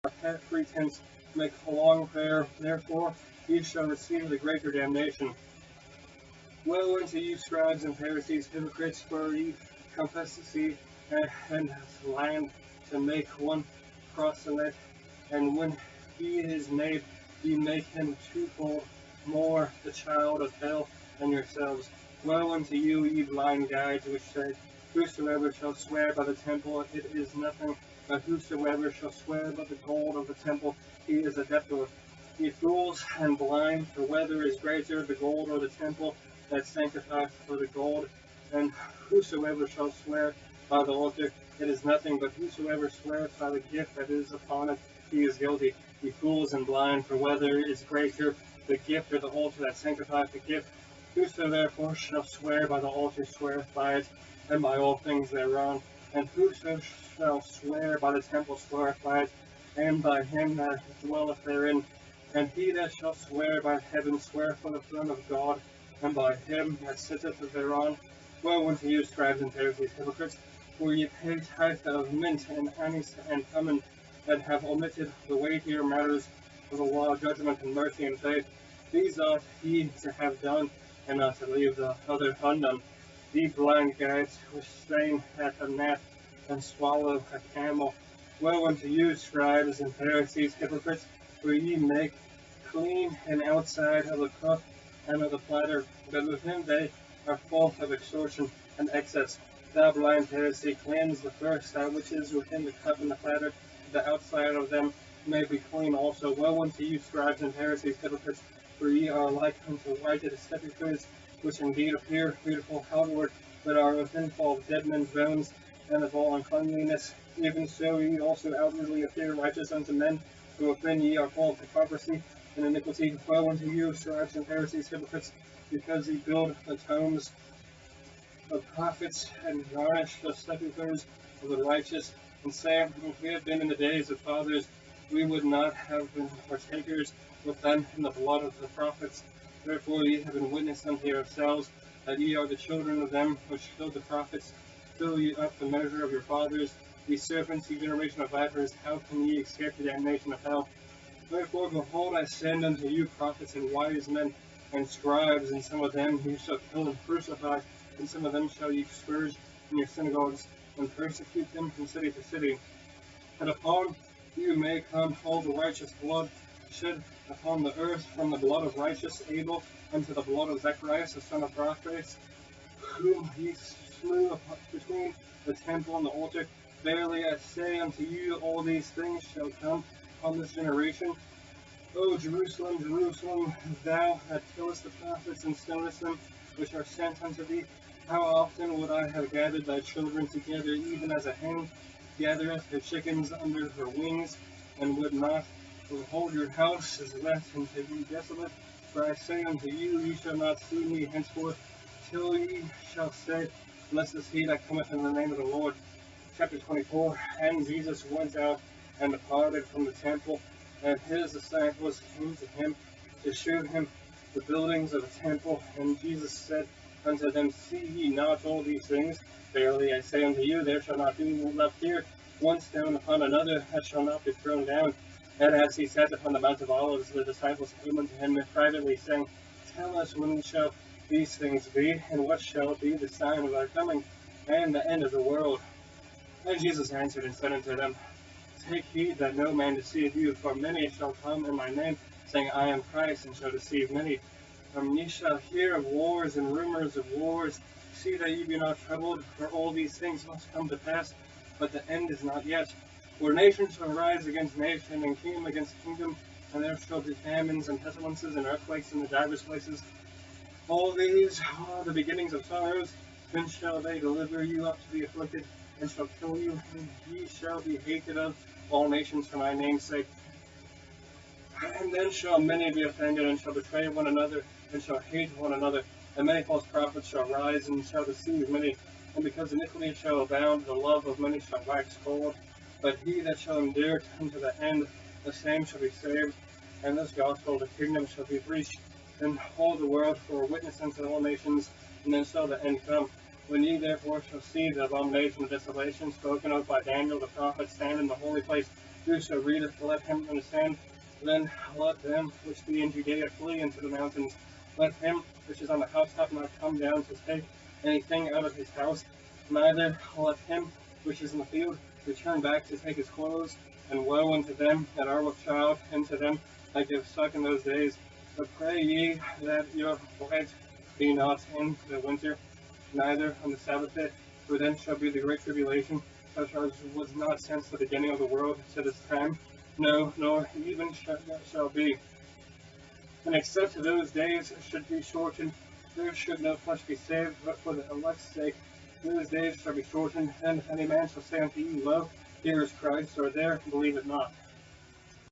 have pretense, make a long prayer, therefore ye shall receive the greater damnation. Woe unto you, scribes and Pharisees, hypocrites, for ye compass the sea and land to make one proselyte, and when he is made, ye make him twofold more the child of hell than yourselves. Woe unto you, ye blind guides, which say, whosoever shall swear by the temple, it is nothing, but whosoever shall swear by the gold of the temple, he is a debtor. Ye fools and blind, for whether is greater, the gold or the temple that sanctifieth for the gold? And whosoever shall swear by the altar, it is nothing, but whosoever sweareth by the gift that is upon it, he is guilty. Ye fools and blind, for whether is greater, the gift or the altar that sanctifieth the gift? Whoso therefore shall swear by the altar sweareth by it, and by all things thereon. And whoso shall swear by the temple sweareth by it, and by him that dwelleth therein. And he that shall swear by heaven sweareth by the throne of God, and by him that sitteth thereon. Woe unto you, scribes and Pharisees, hypocrites, for ye pay tithe of mint and anise and cumin, and have omitted the weightier matters of the law, judgment, and mercy, and faith. These ought ye to have done, and not to leave the other undone. Ye blind guides, which strain at a gnat, and swallow a camel. Woe unto you, scribes and Pharisees, hypocrites, for ye make clean an outside of the cup and of the platter, but within they are full of extortion and excess. Thou blind Pharisee, cleanse the first, that which is within the cup and the platter, the outside of them may be clean also. Woe unto you, scribes and Pharisees, hypocrites, for ye are like unto whited sepulchres, which indeed appear beautiful outward, but are within full of dead men's bones, and of all uncleanliness. Even so ye also outwardly appear righteous unto men, but within ye are full of hypocrisy and iniquity. Woe unto you, scribes and Pharisees, hypocrites, because ye build the tombs of prophets, and garnish the sepulchres of the righteous, and say, if we had been in the days of fathers, we would not have been partakers with them in the blood of the prophets. Therefore ye have been witness unto yourselves, that ye are the children of them which killed the prophets. Fill ye up the measure of your fathers. Ye serpents, ye generation of vipers, how can ye escape the damnation of hell? Therefore, behold, I send unto you prophets and wise men and scribes, and some of them you shall kill and crucify, and some of them shall ye scourge in your synagogues, and persecute them from city to city. And upon you may come all the righteous blood shed upon the earth, from the blood of righteous Abel unto the blood of Zacharias the son of Barachias, whom ye slew between the temple and the altar. Verily I say unto you, all these things shall come upon this generation. O Jerusalem, Jerusalem, thou that killest the prophets and stonest them which are sent unto thee, how often would I have gathered thy children together, even as a hen gathereth her chickens under her wings, and would not? Behold, your house is left unto you desolate. For I say unto you, ye shall not see me henceforth, till ye shall say, blessed is he that cometh in the name of the Lord. Chapter 24. And Jesus went out and departed from the temple, and his disciples came to him to shew him the buildings of the temple. And Jesus said unto them, see ye not all these things? Verily I say unto you, there shall not be left here one stone upon another that shall not be thrown down. And as he sat upon the Mount of Olives, the disciples came unto him privately, saying, tell us when shall these things be, and what shall be the sign of thy coming, and the end of the world? And Jesus answered and said unto them, take heed that no man deceive you, for many shall come in my name, saying, I am Christ, and shall deceive many. Ye shall hear of wars and rumors of wars. See that ye be not troubled, for all these things must come to pass, but the end is not yet. For nation shall rise against nation, and kingdom against kingdom, and there shall be famines and pestilences and earthquakes in the divers places. All these are the beginnings of sorrows. Then shall they deliver you up to be afflicted, and shall kill you, and ye shall be hated of all nations for my name's sake. And then shall many be offended, and shall betray one another, and shall hate one another. And many false prophets shall rise, and shall deceive many. And because iniquity shall abound, the love of many shall wax cold. But he that shall endure unto the end, the same shall be saved. And this gospel of the kingdom shall be preached in all the world for a witness unto all nations, and then shall the end come. When ye therefore shall see the abomination of desolation spoken of by Daniel the prophet stand in the holy place, Who shall read it, let him understand. Then let them which be in Judea flee into the mountains. Let him which is on the housetop not come down to take anything out of his house, neither let him which is in the field return back to take his clothes. And woe unto them that are with child, and to them that give suck in those days. But pray ye that your light be not in the winter, neither on the Sabbath day, for then shall be the great tribulation, such as was not since the beginning of the world to this time, no, nor even shall be. And except those days should be shortened, there should no flesh be saved, but for the elect's sake those days shall be shortened. And if any man shall say unto you, Lo, here is Christ, or there, believe it not.